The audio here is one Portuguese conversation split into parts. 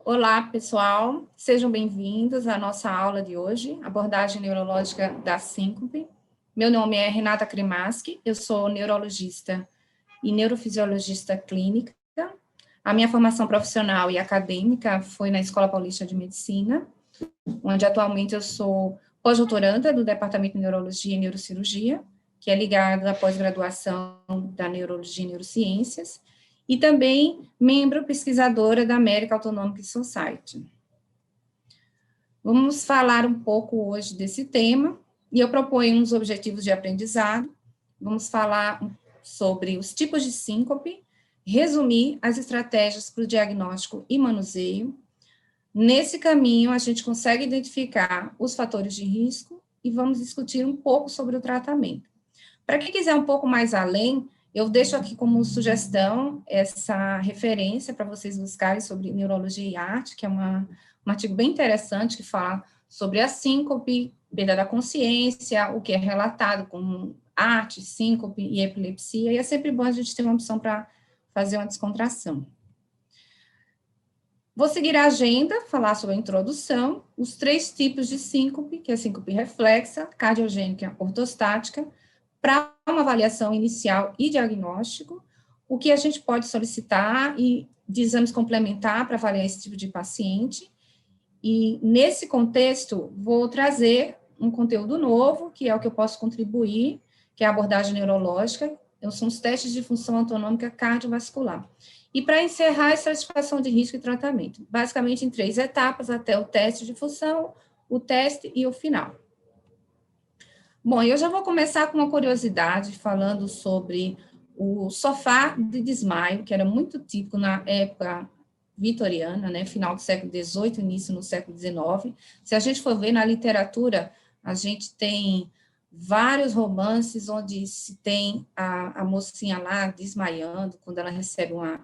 Olá, pessoal, sejam bem-vindos à nossa aula de hoje, abordagem neurológica da síncope. Meu nome é Renata Kremaski, eu sou neurologista e neurofisiologista clínica. A minha formação profissional e acadêmica foi na Escola Paulista de Medicina, onde atualmente eu sou pós-doutoranda do Departamento de Neurologia e Neurocirurgia, que é ligado à pós-graduação da Neurologia e Neurociências, e também membro pesquisadora da American Autonomic Society. Vamos falar um pouco hoje desse tema, e eu proponho uns objetivos de aprendizado. Vamos falar sobre os tipos de síncope, resumir as estratégias para o diagnóstico e manuseio. Nesse caminho, a gente consegue identificar os fatores de risco e vamos discutir um pouco sobre o tratamento. Para quem quiser um pouco mais além, eu deixo aqui como sugestão essa referência para vocês buscarem sobre neurologia e arte, que é um artigo bem interessante que fala sobre a síncope, perda da consciência, o que é relatado como arte, síncope e epilepsia, e é sempre bom a gente ter uma opção para fazer uma descontração. Vou seguir a agenda, falar sobre a introdução, os 3 tipos de síncope, que é a síncope reflexa, cardiogênica, ortostática, para uma avaliação inicial e diagnóstico, o que a gente pode solicitar e de exames complementar para avaliar esse tipo de paciente. E, nesse contexto, vou trazer um conteúdo novo, que é o que eu posso contribuir, que é a abordagem neurológica, são os testes de função autonômica cardiovascular. E para encerrar, a estratificação de risco e tratamento, basicamente em 3 etapas, até o teste de função, o teste e o final. Bom, eu já vou começar com uma curiosidade, falando sobre o sofá de desmaio, que era muito típico na época vitoriana, né, final do século XVIII, início no século XIX. Se a gente for ver na literatura, a gente tem vários romances onde se tem a mocinha lá desmaiando, quando ela recebe uma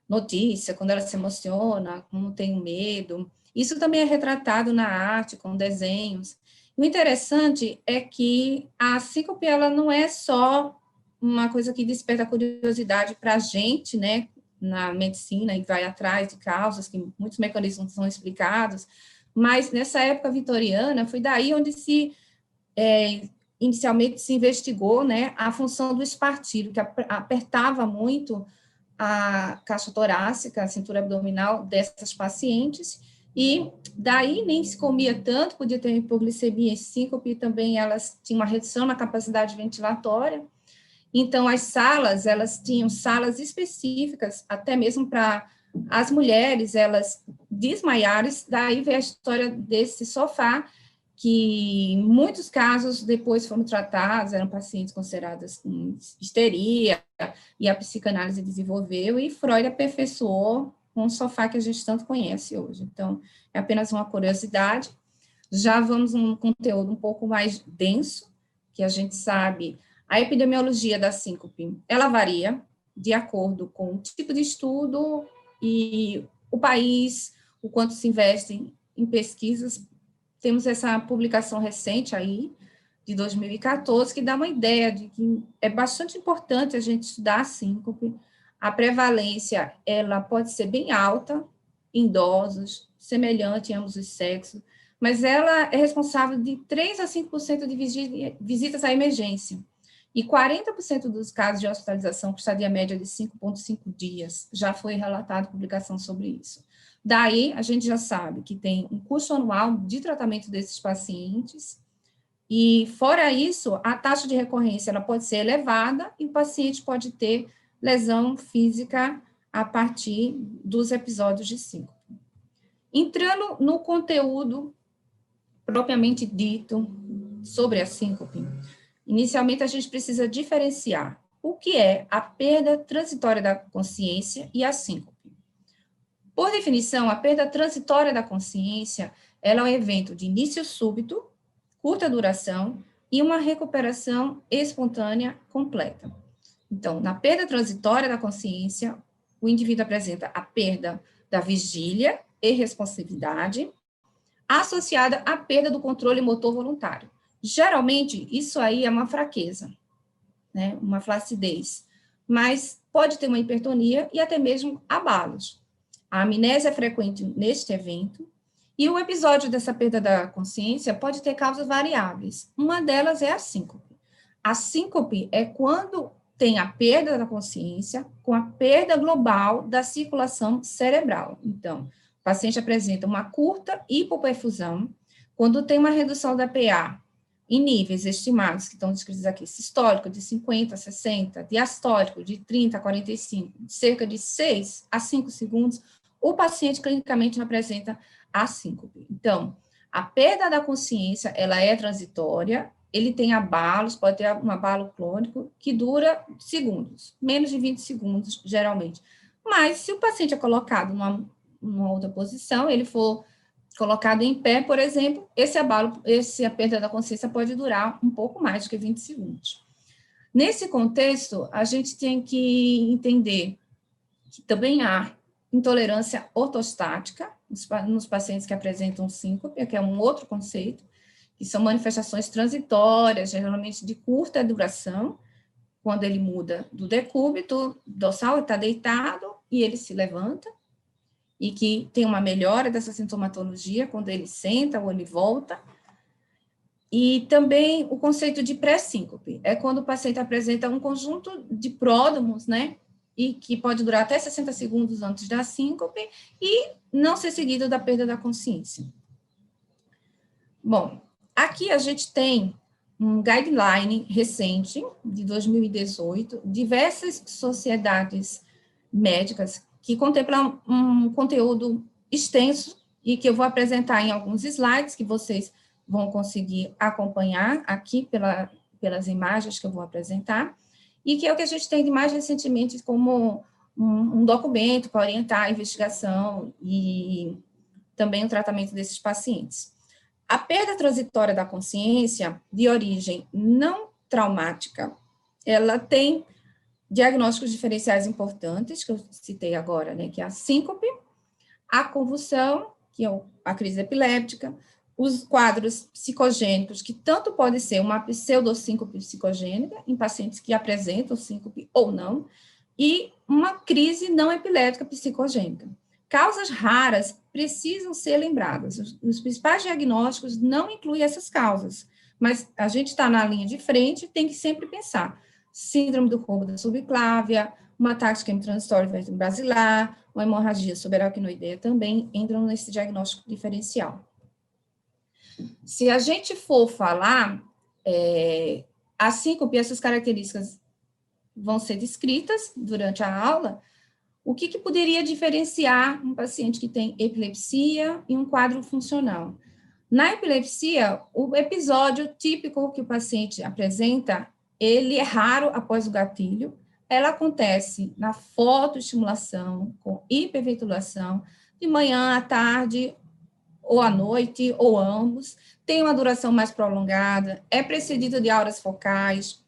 notícia, quando ela se emociona, como tem medo. Isso também é retratado na arte, com desenhos. O interessante é que a síncope, ela não é só uma coisa que desperta curiosidade para a gente, né, na medicina, e vai atrás de causas, que muitos mecanismos são explicados, mas nessa época vitoriana, foi daí onde inicialmente se investigou, né, a função do espartilho, que apertava muito a caixa torácica, a cintura abdominal dessas pacientes, e daí nem se comia tanto, podia ter hipoglicemia e síncope, também elas tinham uma redução na capacidade ventilatória. Então, as salas, elas tinham salas específicas, até mesmo para as mulheres, elas desmaiarem, daí veio a história desse sofá, que em muitos casos depois foram tratados, eram pacientes consideradas com histeria, e a psicanálise desenvolveu, e Freud aperfeiçoou com o sofá que a gente tanto conhece hoje. Então, é apenas uma curiosidade. Já vamos num conteúdo um pouco mais denso, que a gente sabe, a epidemiologia da síncope, ela varia de acordo com o tipo de estudo e o país, o quanto se investe em pesquisas. Temos essa publicação recente aí, de 2014, que dá uma ideia de que é bastante importante a gente estudar a síncope. A prevalência, ela pode ser bem alta em idosos, semelhante em ambos os sexos, mas ela é responsável de 3 a 5% de visitas à emergência, e 40% dos casos de hospitalização com estadia média de 5,5 dias, já foi relatada publicação sobre isso. Daí, a gente já sabe que tem um custo anual de tratamento desses pacientes, e, fora isso, a taxa de recorrência ela pode ser elevada e o paciente pode ter lesão física a partir dos episódios de síncope. Entrando no conteúdo propriamente dito sobre a síncope, inicialmente a gente precisa diferenciar o que é a perda transitória da consciência e a síncope. Por definição, a perda transitória da consciência ela é um evento de início súbito, curta duração e uma recuperação espontânea completa. Então, na perda transitória da consciência, o indivíduo apresenta a perda da vigília e responsividade, associada à perda do controle motor voluntário. Geralmente, isso aí é uma fraqueza, né, uma flacidez, mas pode ter uma hipertonia e até mesmo abalos. A amnésia é frequente neste evento, e o episódio dessa perda da consciência pode ter causas variáveis. Uma delas é a síncope. A síncope é quando tem a perda da consciência com a perda global da circulação cerebral. Então, o paciente apresenta uma curta hipoperfusão, quando tem uma redução da PA em níveis estimados, que estão descritos aqui, sistólico de 50 a 60, diastólico de 30 a 45, cerca de 6 a 5 segundos, o paciente clinicamente apresenta a síncope. Então, a perda da consciência, ela é transitória, ele tem abalos, pode ter um abalo clônico, que dura segundos, menos de 20 segundos, geralmente. Mas, se o paciente é colocado numa outra posição, ele for colocado em pé, por exemplo, a perda da consciência pode durar um pouco mais do que 20 segundos. Nesse contexto, a gente tem que entender que também há intolerância ortostática nos pacientes que apresentam síncope, que é um outro conceito, que são manifestações transitórias, geralmente de curta duração, quando ele muda do decúbito dorsal, ele está deitado e ele se levanta, e que tem uma melhora dessa sintomatologia quando ele senta ou ele volta. E também o conceito de pré-síncope, é quando o paciente apresenta um conjunto de pródromos, né, e que pode durar até 60 segundos antes da síncope e não ser seguido da perda da consciência. Bom, aqui a gente tem um guideline recente, de 2018, diversas sociedades médicas que contemplam um conteúdo extenso e que eu vou apresentar em alguns slides que vocês vão conseguir acompanhar aqui pelas imagens que eu vou apresentar, e que é o que a gente tem de mais recentemente como um documento para orientar a investigação e também o tratamento desses pacientes. A perda transitória da consciência, de origem não traumática, ela tem diagnósticos diferenciais importantes, que eu citei agora, né, que é a síncope, a convulsão, que é a crise epiléptica, os quadros psicogênicos, que tanto pode ser uma pseudosíncope psicogênica, em pacientes que apresentam síncope ou não, e uma crise não epilética psicogênica. Causas raras precisam ser lembradas. Os principais diagnósticos não incluem essas causas, mas a gente está na linha de frente e tem que sempre pensar. Síndrome do rombo da subclávia, uma ataque transitório basilar, uma hemorragia subaracnoideia também entram nesse diagnóstico diferencial. Se a gente for falar, a síncope, essas características vão ser descritas durante a aula. O que poderia diferenciar um paciente que tem epilepsia e um quadro funcional? Na epilepsia, o episódio típico que o paciente apresenta, ele é raro após o gatilho, ela acontece na fotoestimulação, com hiperventilação, de manhã, à tarde, ou à noite, ou ambos, tem uma duração mais prolongada, é precedida de auras focais.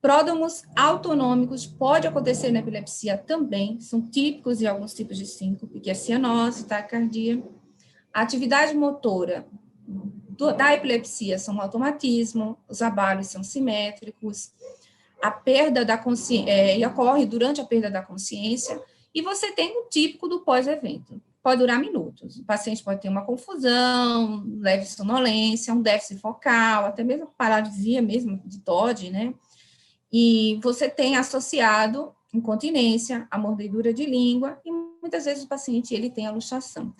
Pródromos autonômicos pode acontecer na epilepsia também, são típicos de alguns tipos de síncope, que é cianose, taquicardia. A atividade motora da epilepsia são automatismo, os abalos são simétricos, a perda da consciência ocorre durante a perda da consciência, e você tem o típico do pós-evento. Pode durar minutos. O paciente pode ter uma confusão, leve sonolência, um déficit focal, até mesmo paralisia mesmo de TOD, né? E você tem associado incontinência, a mordedura de língua, e muitas vezes o paciente ele tem a luxação.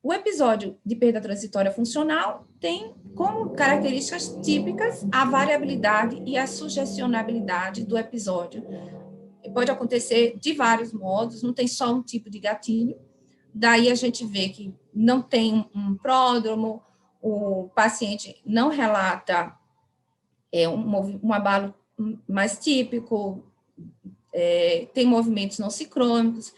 O episódio de perda transitória funcional tem como características típicas a variabilidade e a sugestionabilidade do episódio. Pode acontecer de vários modos, não tem só um tipo de gatilho. Daí a gente vê que não tem um pródromo, o paciente não relata um abalo mais típico, tem movimentos não sincrônicos,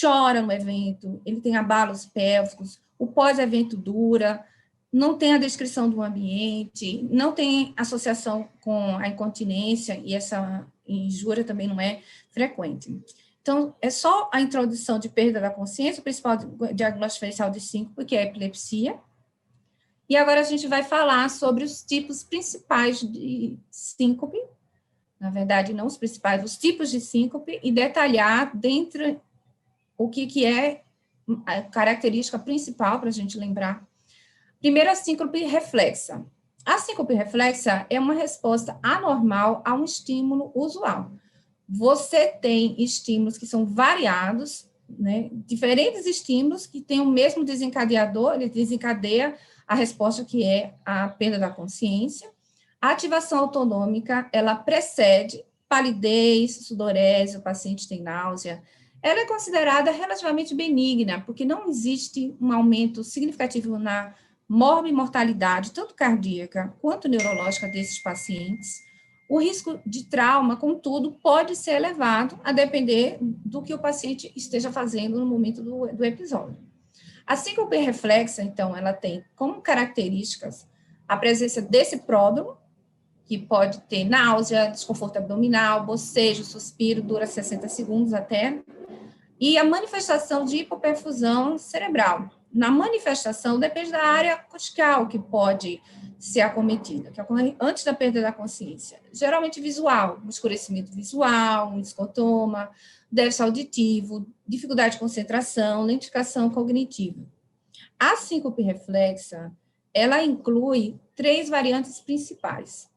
chora no evento, ele tem abalos pélvicos, o pós-evento dura, não tem a descrição do ambiente, não tem associação com a incontinência, e essa injúria também não é frequente. Então, é só a introdução de perda da consciência, o principal diagnóstico diferencial de síncope, que é a epilepsia. E agora a gente vai falar sobre os tipos principais de síncope, na verdade, não os principais, os tipos de síncope, e detalhar dentro o que é a característica principal para a gente lembrar. Primeiro, a síncope reflexa. A síncope reflexa é uma resposta anormal a um estímulo usual. Você tem estímulos que são variados, né? Diferentes estímulos que têm o mesmo desencadeador, ele desencadeia a resposta que é a perda da consciência. A ativação autonômica, ela precede palidez, sudorese, o paciente tem náusea. Ela é considerada relativamente benigna, porque não existe um aumento significativo na morbimortalidade, tanto cardíaca quanto neurológica desses pacientes. O risco de trauma, contudo, pode ser elevado a depender do que o paciente esteja fazendo no momento do episódio. A síncope reflexa, então, ela tem como características a presença desse pródromo, que pode ter náusea, desconforto abdominal, bocejo, suspiro, dura 60 segundos até, e a manifestação de hipoperfusão cerebral. Na manifestação, depende da área cortical que pode ser acometida, que ocorre antes da perda da consciência. Geralmente visual, um escurecimento visual, um escotoma, déficit auditivo, dificuldade de concentração, lentificação cognitiva. A síncope reflexa, ela inclui 3 variantes principais.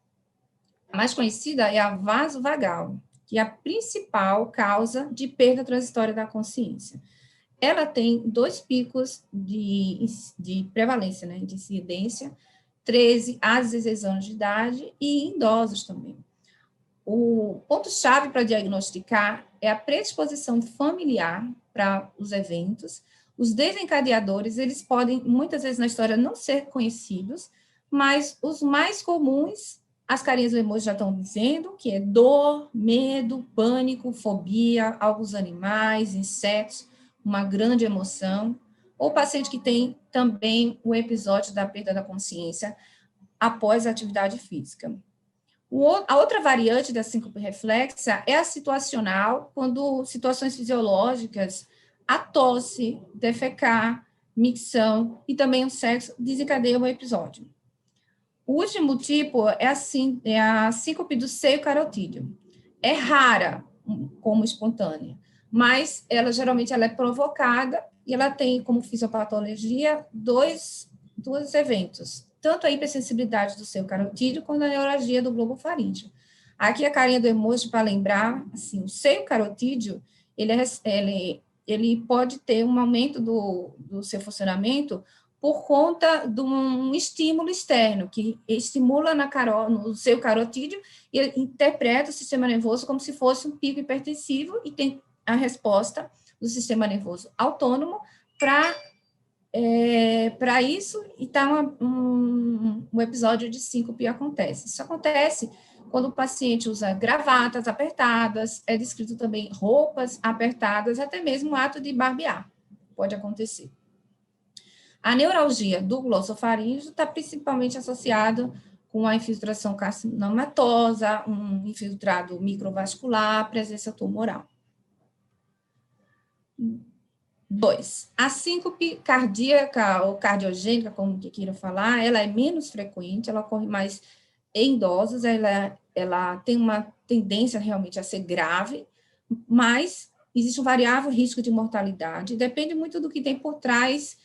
A mais conhecida é a vasovagal, que é a principal causa de perda transitória da consciência. Ela tem 2 picos de prevalência, né, de incidência, 13 a 16 anos de idade e em idosos também. O ponto-chave para diagnosticar é a predisposição familiar para os eventos. Os desencadeadores, eles podem, muitas vezes na história, não ser conhecidos, mas os mais comuns, as carinhas do emoji já estão dizendo, que é dor, medo, pânico, fobia, alguns animais, insetos, uma grande emoção, ou paciente que tem também o episódio da perda da consciência após a atividade física. A outra variante da síncope reflexa é a situacional, quando situações fisiológicas, a tosse, defecar, micção e também o sexo desencadeiam o episódio. O último tipo é a síncope do seio carotídeo. É rara como espontânea, mas ela geralmente ela é provocada e ela tem como fisiopatologia dois eventos, tanto a hipersensibilidade do seio carotídeo quanto a neuralgia do globo faríngeo. Aqui a carinha do emoji para lembrar, assim, o seio carotídeo, ele pode ter um aumento do seu funcionamento por conta de um estímulo externo, que estimula no seio carotídeo e interpreta o sistema nervoso como se fosse um pico hipertensivo e tem a resposta do sistema nervoso autônomo para isso, e um episódio de síncope acontece. Isso acontece quando o paciente usa gravatas apertadas, é descrito também roupas apertadas, até mesmo o ato de barbear, pode acontecer. A neuralgia do glossofaríngeo está principalmente associada com a infiltração carcinomatosa, um infiltrado microvascular, presença tumoral. 2. A síncope cardíaca ou cardiogênica, como que queiram falar, ela é menos frequente, ela ocorre mais em idosos, ela tem uma tendência realmente a ser grave, mas existe um variável risco de mortalidade, depende muito do que tem por trás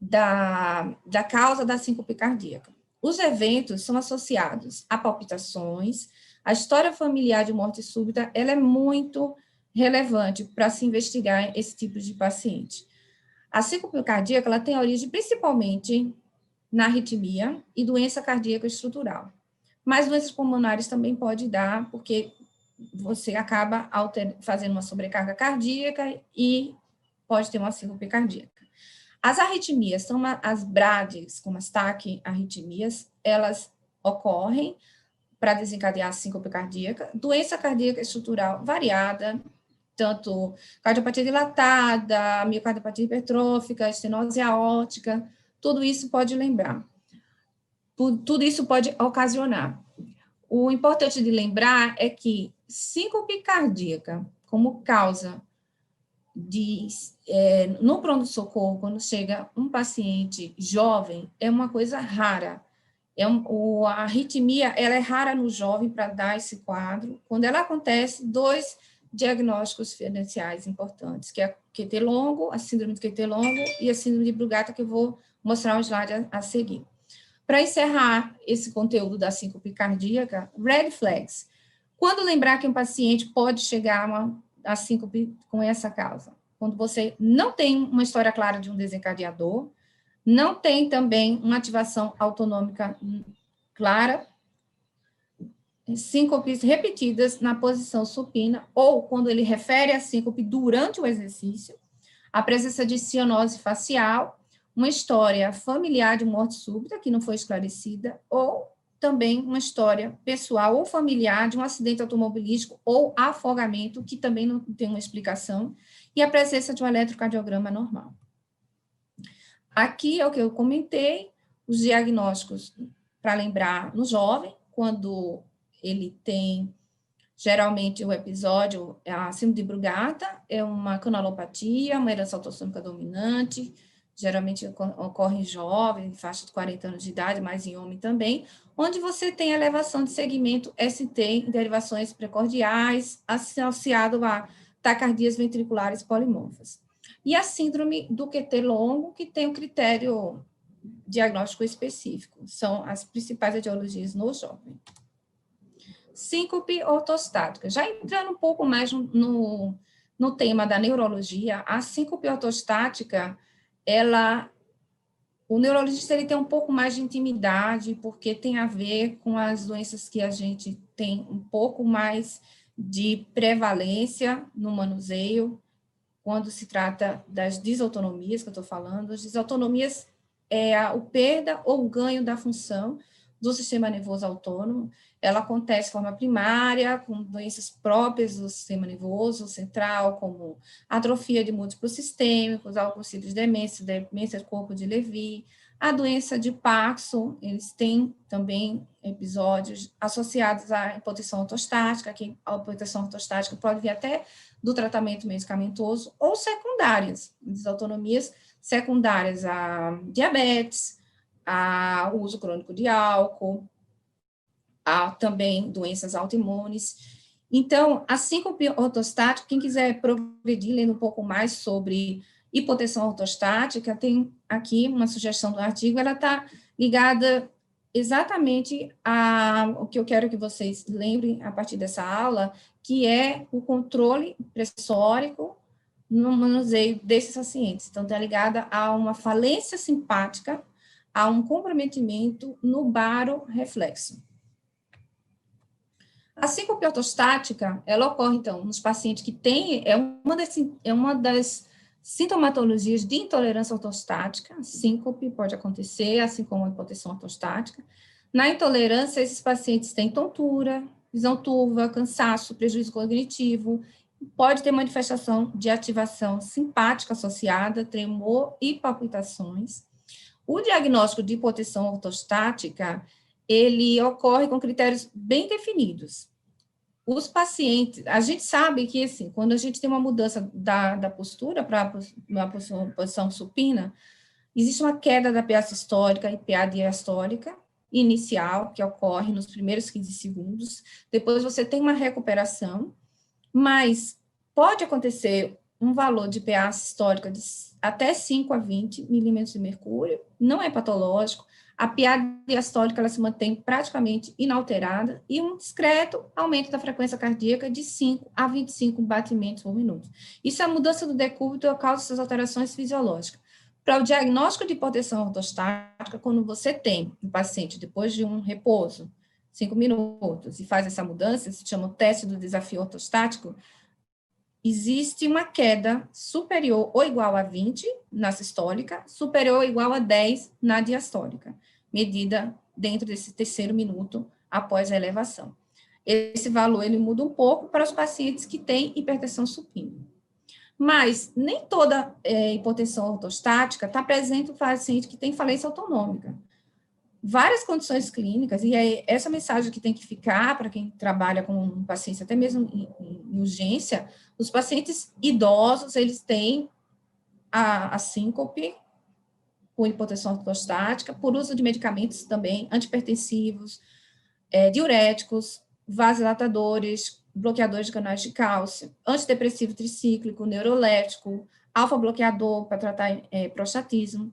da causa da síncope cardíaca. Os eventos são associados a palpitações, a história familiar de morte súbita, ela é muito relevante para se investigar esse tipo de paciente. A síncope cardíaca, ela tem origem principalmente na arritmia e doença cardíaca estrutural. Mas doenças pulmonares também pode dar, porque você acaba fazendo uma sobrecarga cardíaca e pode ter uma síncope cardíaca. As arritmias, são as BRADs, como as taquiarritmias, elas ocorrem para desencadear a síncope cardíaca, doença cardíaca estrutural variada, tanto cardiopatia dilatada, miocardiopatia hipertrófica, estenose aórtica, tudo isso pode lembrar. Tudo isso pode ocasionar. O importante de lembrar é que síncope cardíaca, como causa no pronto-socorro, quando chega um paciente jovem, é uma coisa rara. A arritmia, ela é rara no jovem para dar esse quadro. Quando ela acontece, 2 diagnósticos diferenciais importantes, que é a QT longo, a síndrome de QT longo e a síndrome de Brugata, que eu vou mostrar um slide a seguir. Para encerrar esse conteúdo da síncope cardíaca, red flags. Quando lembrar que um paciente pode chegar a síncope com essa causa? Quando você não tem uma história clara de um desencadeador, não tem também uma ativação autonômica clara, síncopes repetidas na posição supina, ou quando ele refere a síncope durante o exercício, a presença de cianose facial, uma história familiar de morte súbita que não foi esclarecida, ou também uma história pessoal ou familiar de um acidente automobilístico ou afogamento, que também não tem uma explicação, e a presença de um eletrocardiograma normal. Aqui é o que eu comentei, os diagnósticos, para lembrar, no jovem, quando ele tem, geralmente, o episódio, a síndrome de Brugata, é uma canalopatia, uma herança autossômica dominante, geralmente ocorre em jovem, em faixa de 40 anos de idade, mas em homem também, onde você tem elevação de segmento ST em derivações precordiais, associado a taquicardias ventriculares polimorfas. E a síndrome do QT longo, que tem um critério diagnóstico específico, são as principais etiologias no jovem. Síncope ortostática. Já entrando um pouco mais no tema da neurologia, a síncope ortostática, o neurologista ele tem um pouco mais de intimidade, porque tem a ver com as doenças que a gente tem um pouco mais de prevalência no manuseio, quando se trata das desautonomias que eu estou falando. As desautonomias é o perda ou ganho da função do sistema nervoso autônomo. Ela acontece de forma primária, com doenças próprias do sistema nervoso central, como atrofia de múltiplos sistêmicos, alcocílios de demência do corpo de Levy, a doença de Parkinson, eles têm também episódios associados à hipotensão ortostática, que a hipotensão ortostática pode vir até do tratamento medicamentoso, ou secundárias, desautonomias secundárias a diabetes, a uso crônico de álcool, há também doenças autoimunes. Então, a síncope ortostática, quem quiser progredir lendo um pouco mais sobre hipotensão ortostática, tem aqui uma sugestão do artigo, ela está ligada exatamente ao que eu quero que vocês lembrem a partir dessa aula, que é o controle pressórico no manuseio desses pacientes. Então, está ligada a uma falência simpática, a um comprometimento no baroreflexo. A síncope ortostática, ela ocorre, então, nos pacientes que têm, é uma das sintomatologias de intolerância ortostática. Síncope pode acontecer, assim como a hipotensão ortostática. Na intolerância, esses pacientes têm tontura, visão turva, cansaço, prejuízo cognitivo, pode ter manifestação de ativação simpática associada, tremor e palpitações. O diagnóstico de hipotensão ortostática, ele ocorre com critérios bem definidos. Os pacientes, a gente sabe que, assim, quando a gente tem uma mudança da postura para uma posição supina, existe uma queda da PA sistólica e PA diastólica inicial, que ocorre nos primeiros 15 segundos, depois você tem uma recuperação, mas pode acontecer um valor de PA sistólica de até 5 a 20 milímetros de mercúrio, não é patológico, a PA diastólica ela se mantém praticamente inalterada e um discreto aumento da frequência cardíaca de 5 a 25 batimentos por minuto. Isso é a mudança do decúbito causa essas alterações fisiológicas. Para o diagnóstico de hipotensão ortostática, quando você tem um paciente depois de um repouso, 5 minutos, e faz essa mudança, se chama o teste do desafio ortostático, existe uma queda superior ou igual a 20 na sistólica, superior ou igual a 10 na diastólica, medida dentro desse terceiro minuto após a elevação. Esse valor, ele muda um pouco para os pacientes que têm hipertensão supina. Mas nem toda hipotensão ortostática está presente no paciente que tem falência autonômica. Várias condições clínicas, e é essa mensagem que tem que ficar para quem trabalha com um paciente, até mesmo em urgência, os pacientes idosos, eles têm a síncope com hipotensão ortostática, por uso de medicamentos também, antipertensivos, diuréticos, vasodilatadores, bloqueadores de canais de cálcio, antidepressivo tricíclico, neuroléptico, alfa-bloqueador para tratar prostatismo,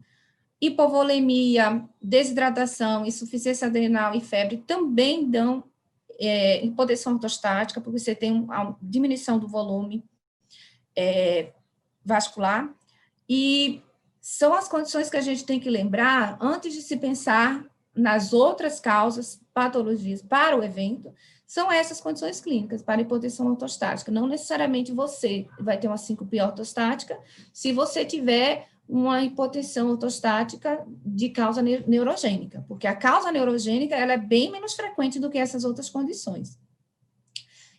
hipovolemia, desidratação, insuficiência adrenal e febre também dão hipotensão ortostática, porque você tem uma diminuição do volume vascular, e são as condições que a gente tem que lembrar antes de se pensar nas outras causas, patologias para o evento, são essas condições clínicas para hipotensão ortostática. Não necessariamente você vai ter uma síncope ortostática se você tiver uma hipotensão ortostática de causa neurogênica, porque a causa neurogênica ela é bem menos frequente do que essas outras condições.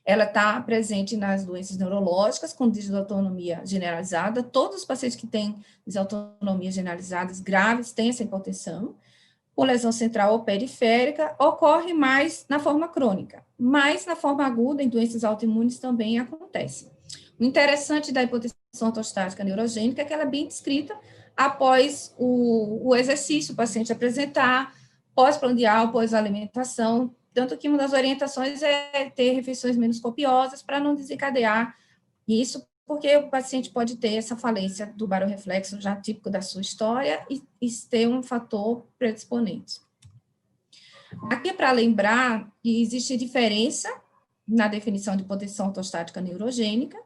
Ela está presente nas doenças neurológicas, com desautonomia generalizada. Todos os pacientes que têm desautonomia generalizadas graves têm essa hipotensão. Por lesão central ou periférica, ocorre mais na forma crônica, mas na forma aguda, em doenças autoimunes, também acontece. O interessante da hipotensão ortostática neurogênica é que ela é bem descrita após o exercício, o paciente apresentar, pós-prandial, pós-alimentação, tanto que uma das orientações é ter refeições menos copiosas para não desencadear isso, porque o paciente pode ter essa falência do barorreflexo já típico da sua história e ter um fator predisponente. Aqui, para lembrar que existe diferença na definição de hipotensão ortostática neurogênica,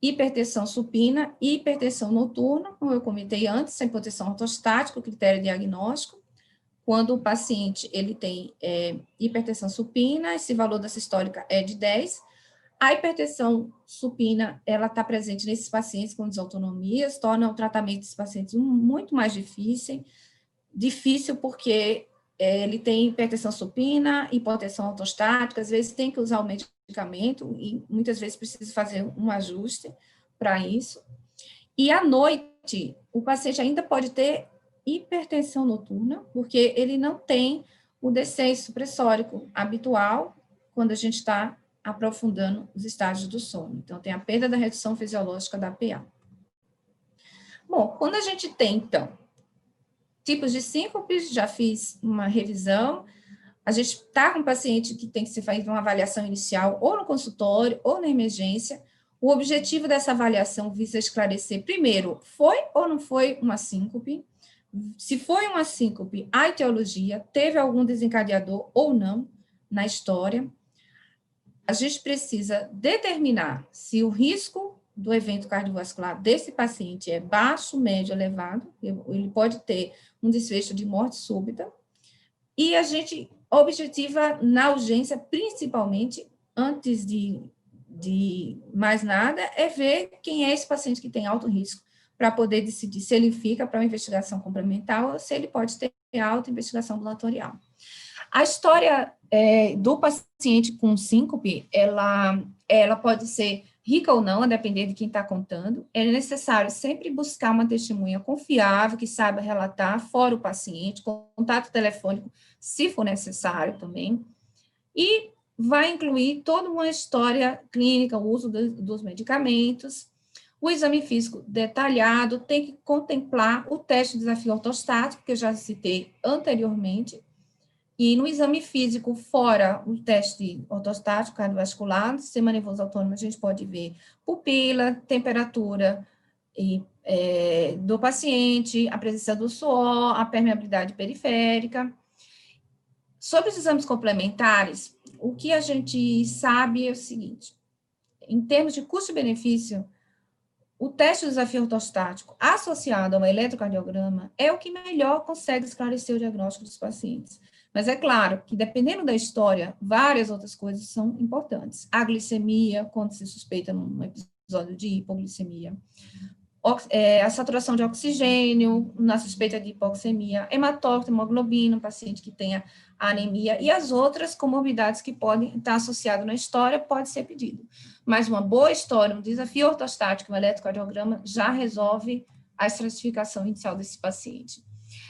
hipertensão supina e hipertensão noturna, como eu comentei antes, a hipotensão ortostática, o critério diagnóstico, quando o paciente ele tem hipertensão supina, esse valor da sistólica é de 10, a hipertensão supina, ela está presente nesses pacientes com desautonomias, torna o tratamento desses pacientes muito mais difícil porque ele tem hipertensão supina, hipotensão ortostática, às vezes tem que usar o medicamento e muitas vezes precisa fazer um ajuste para isso. E à noite, o paciente ainda pode ter hipertensão noturna, porque ele não tem o descenso pressórico habitual quando a gente está aprofundando os estágios do sono. Então, tem a perda da redução fisiológica da PA. Bom, quando a gente tem, então, tipos de síncopes, já fiz uma revisão, a gente está com um paciente que tem que se fazer uma avaliação inicial ou no consultório ou na emergência. O objetivo dessa avaliação visa esclarecer, primeiro, foi ou não foi uma síncope? Se foi uma síncope, a etiologia, teve algum desencadeador ou não na história? A gente precisa determinar se o risco do evento cardiovascular desse paciente é baixo, médio, elevado, ele pode ter um desfecho de morte súbita, e a gente objetiva na urgência, principalmente, antes de mais nada, é ver quem é esse paciente que tem alto risco, para poder decidir se ele fica para uma investigação complementar ou se ele pode ter alta investigação ambulatorial. A história do paciente com síncope, ela pode ser rica ou não, a depender de quem está contando. É necessário sempre buscar uma testemunha confiável, que saiba relatar, fora o paciente, contato telefônico, se for necessário também. E vai incluir toda uma história clínica, o uso dos medicamentos. O exame físico detalhado tem que contemplar o teste de desafio ortostático, que eu já citei anteriormente. E no exame físico, fora o teste ortostático cardiovascular, no sistema nervoso autônomo, a gente pode ver pupila, temperatura do paciente, a presença do suor, a permeabilidade periférica. Sobre os exames complementares, o que a gente sabe é o seguinte: em termos de custo-benefício, o teste do desafio ortostático associado a um eletrocardiograma é o que melhor consegue esclarecer o diagnóstico dos pacientes. Mas é claro que, dependendo da história, várias outras coisas são importantes. A glicemia, quando se suspeita num episódio de hipoglicemia. A saturação de oxigênio, na suspeita de hipoxemia. Hematócrito, hemoglobina, um paciente que tenha anemia. E as outras comorbidades que podem estar associadas na história, pode ser pedido. Mas uma boa história, um desafio ortostático, um eletrocardiograma, já resolve a estratificação inicial desse paciente.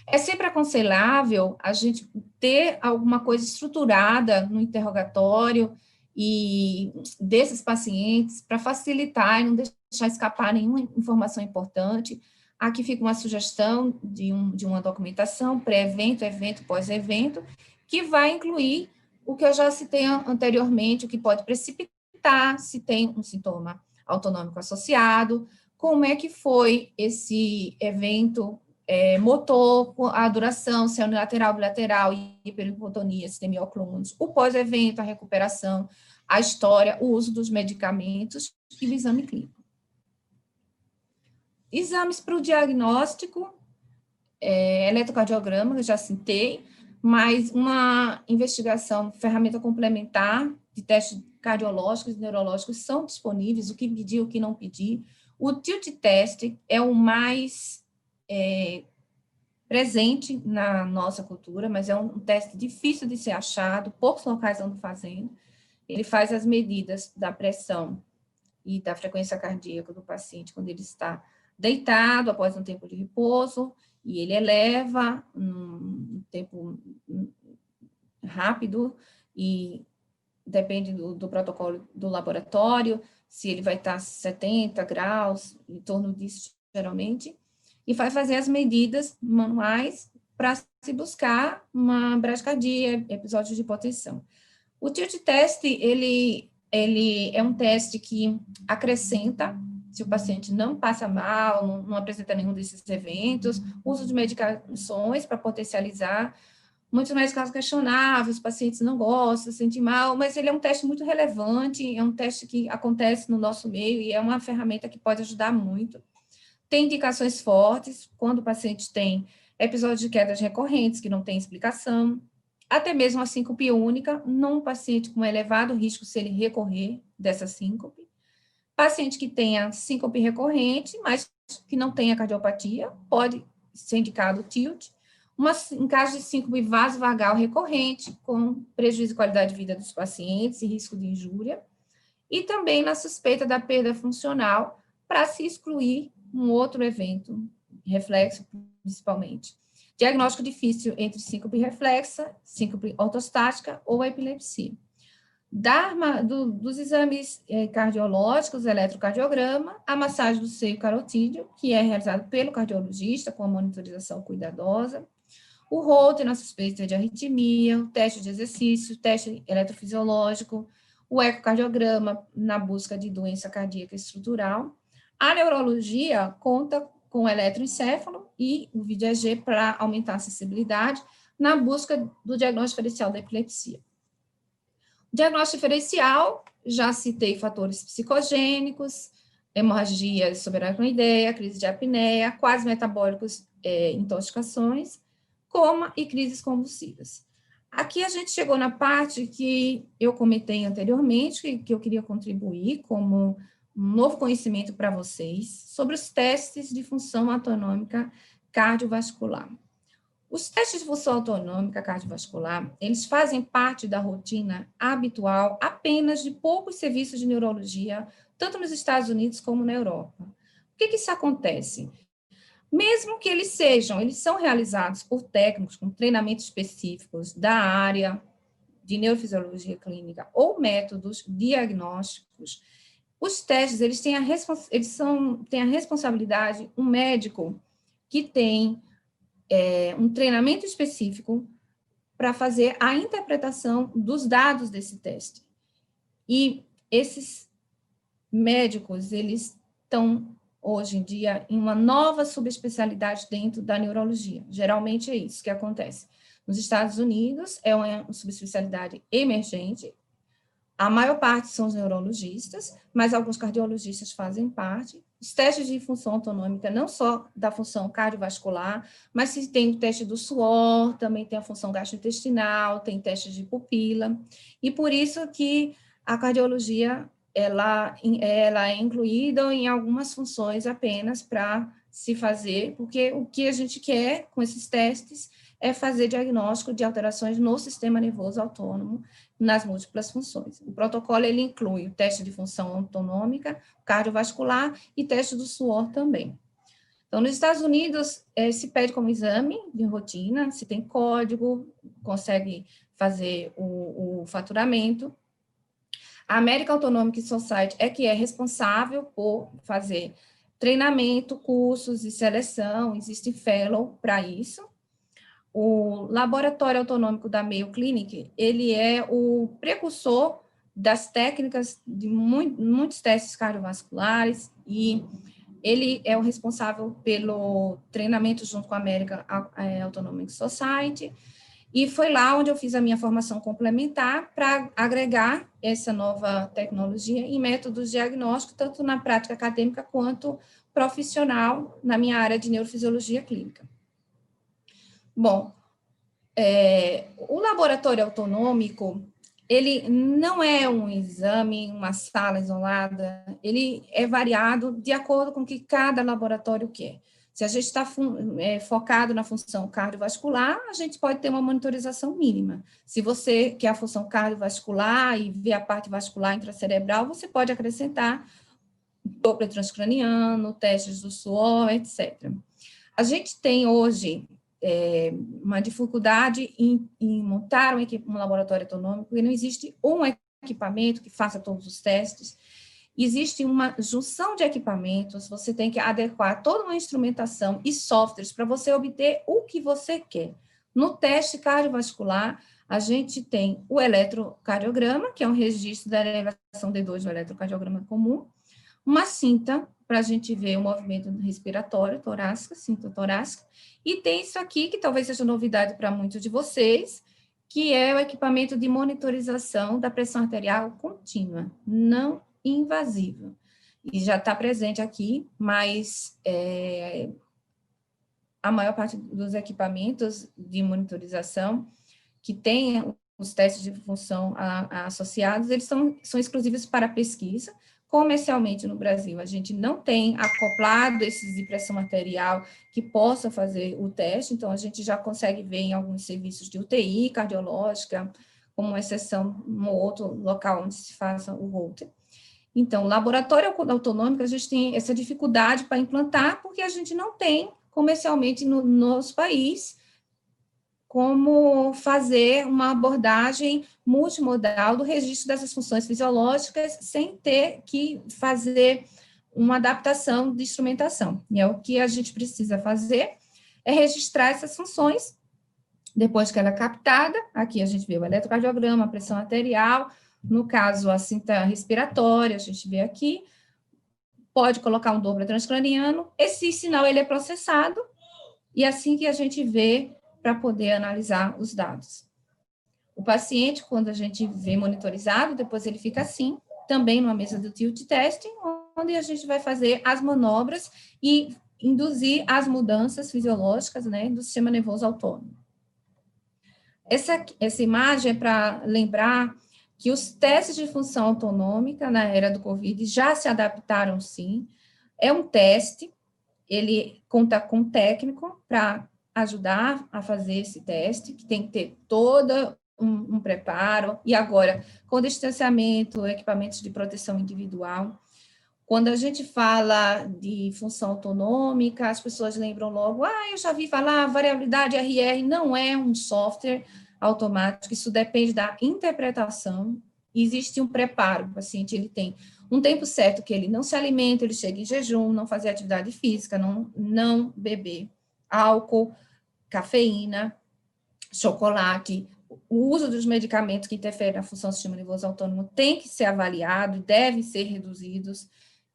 É sempre aconselhável a gente ter alguma coisa estruturada no interrogatório e desses pacientes para facilitar e não deixar escapar nenhuma informação importante. Aqui fica uma sugestão de uma documentação pré-evento, evento, pós-evento, que vai incluir o que eu já citei anteriormente, o que pode precipitar detectar se tem um sintoma autonômico associado, como é que foi esse evento motor, a duração, se é unilateral, bilateral, hiperhipotonia, sistemioclônicos, o pós-evento, a recuperação, a história, o uso dos medicamentos e o exame clínico. Exames para o diagnóstico, eletrocardiograma, eu já citei, mas uma investigação, ferramenta complementar de testes cardiológicos e neurológicos são disponíveis, o que pedir, o que não pedir. O tilt test é o mais presente na nossa cultura, mas é um teste difícil de ser achado, poucos locais andam fazendo. Ele faz as medidas da pressão e da frequência cardíaca do paciente quando ele está deitado, após um tempo de repouso, e ele eleva um tempo rápido, e depende do protocolo do laboratório, se ele vai estar 70 graus, em torno disso, geralmente, e vai fazer as medidas manuais para se buscar uma bradicardia, episódios de hipotensão. O tilt test, ele é um teste que acrescenta, se o paciente não passa mal, não apresenta nenhum desses eventos, uso de medicações para potencializar. Muitos médicos questionavam, os pacientes não gostam, se sentem mal, mas ele é um teste muito relevante, é um teste que acontece no nosso meio e é uma ferramenta que pode ajudar muito. Tem indicações fortes, quando o paciente tem episódios de quedas recorrentes, que não tem explicação, até mesmo a síncope única, num paciente com elevado risco se ele recorrer dessa síncope. Paciente que tenha síncope recorrente, mas que não tenha cardiopatia, pode ser indicado tilt. Em caso de síncope vasovagal recorrente, com prejuízo de qualidade de vida dos pacientes e risco de injúria. E também na suspeita da perda funcional, para se excluir um outro evento, reflexo principalmente. Diagnóstico difícil entre síncope reflexa, síncope ortostática ou epilepsia. Dos exames cardiológicos, eletrocardiograma, a massagem do seio carotídeo, que é realizado pelo cardiologista com a monitorização cuidadosa, o Holter na suspeita de arritmia, o teste de exercício, o teste eletrofisiológico, o ecocardiograma na busca de doença cardíaca estrutural. A neurologia conta com o eletroencefalo e o vídeo EEG para aumentar a acessibilidade na busca do diagnóstico diferencial da epilepsia. O diagnóstico diferencial, já citei fatores psicogênicos, hemorragia subaracnoideia, crise de apneia, quadros metabólicos, intoxicações, coma e crises convulsivas. Aqui a gente chegou na parte que eu comentei anteriormente, que eu queria contribuir como um novo conhecimento para vocês sobre os testes de função autonômica cardiovascular. Os testes de função autonômica cardiovascular, eles fazem parte da rotina habitual apenas de poucos serviços de neurologia, tanto nos Estados Unidos como na Europa. Por que isso acontece? Mesmo que eles são realizados por técnicos com treinamentos específicos da área de neurofisiologia clínica ou métodos diagnósticos, os testes, eles têm a responsabilidade, um médico que tem um treinamento específico para fazer a interpretação dos dados desse teste. E esses médicos, eles estão, hoje em dia, em uma nova subespecialidade dentro da neurologia. Geralmente é isso que acontece. Nos Estados Unidos, é uma subespecialidade emergente. A maior parte são os neurologistas, mas alguns cardiologistas fazem parte. Os testes de função autonômica, não só da função cardiovascular, mas se tem o teste do suor, também tem a função gastrointestinal, tem testes de pupila, e por isso que a cardiologia, ela é incluída em algumas funções apenas para se fazer, porque o que a gente quer com esses testes é fazer diagnóstico de alterações no sistema nervoso autônomo, nas múltiplas funções. O protocolo, ele inclui o teste de função autonômica, cardiovascular e teste do suor também. Então, nos Estados Unidos, se pede como exame de rotina, se tem código, consegue fazer o faturamento. A American Autonomic Society é que é responsável por fazer treinamento, cursos e seleção, existe fellow para isso. O Laboratório Autonômico da Mayo Clinic, ele é o precursor das técnicas de muitos testes cardiovasculares, e ele é o responsável pelo treinamento junto com a American Autonomic Society, e foi lá onde eu fiz a minha formação complementar para agregar essa nova tecnologia em métodos diagnósticos, tanto na prática acadêmica quanto profissional, na minha área de neurofisiologia clínica. Bom, o laboratório autonômico, ele não é um exame, uma sala isolada, ele é variado de acordo com o que cada laboratório quer. Se a gente está focado na função cardiovascular, a gente pode ter uma monitorização mínima. Se você quer a função cardiovascular e vê a parte vascular intracerebral, você pode acrescentar Doppler transcraniano, testes do suor, etc. A gente tem hoje uma dificuldade em montar um laboratório autonômico, porque não existe um equipamento que faça todos os testes. Existe uma junção de equipamentos, você tem que adequar toda uma instrumentação e softwares para você obter o que você quer. No teste cardiovascular, a gente tem o eletrocardiograma, que é um registro da elevação D2 do eletrocardiograma comum, uma cinta, para a gente ver o movimento respiratório torácico, cinta torácica, e tem isso aqui, que talvez seja novidade para muitos de vocês, que é o equipamento de monitorização da pressão arterial contínua, não invasiva. E já está presente aqui, mas a maior parte dos equipamentos de monitorização que tem os testes de função associados, eles são exclusivos para pesquisa. Comercialmente no Brasil, a gente não tem acoplado esses de pressão arterial que possa fazer o teste, então a gente já consegue ver em alguns serviços de UTI cardiológica, como uma exceção no outro local onde se faça o Holter. Então, laboratório autonômico, a gente tem essa dificuldade para implantar, porque a gente não tem comercialmente no nosso país como fazer uma abordagem multimodal do registro dessas funções fisiológicas sem ter que fazer uma adaptação de instrumentação. E é o que a gente precisa fazer, é registrar essas funções, depois que ela é captada, aqui a gente vê o eletrocardiograma, a pressão arterial, no caso a cinta respiratória, a gente vê aqui, pode colocar um Doppler transcraniano, esse sinal ele é processado, e assim que a gente vê para poder analisar os dados. O paciente, quando a gente vê monitorizado, depois ele fica assim, também numa mesa do tilt testing, onde a gente vai fazer as manobras e induzir as mudanças fisiológicas, né, do sistema nervoso autônomo. Essa imagem é para lembrar que os testes de função autonômica na era do Covid já se adaptaram, sim. É um teste, ele conta com um técnico para ajudar a fazer esse teste, que tem que ter todo um preparo, e agora, com distanciamento, equipamentos de proteção individual. Quando a gente fala de função autonômica, as pessoas lembram logo, eu já vi falar, variabilidade RR não é um software automático, isso depende da interpretação, existe um preparo, o paciente ele tem um tempo certo que ele não se alimenta, ele chega em jejum, não fazer atividade física, não beber álcool, cafeína, chocolate, o uso dos medicamentos que interferem na função do sistema nervoso autônomo tem que ser avaliado, devem ser reduzidos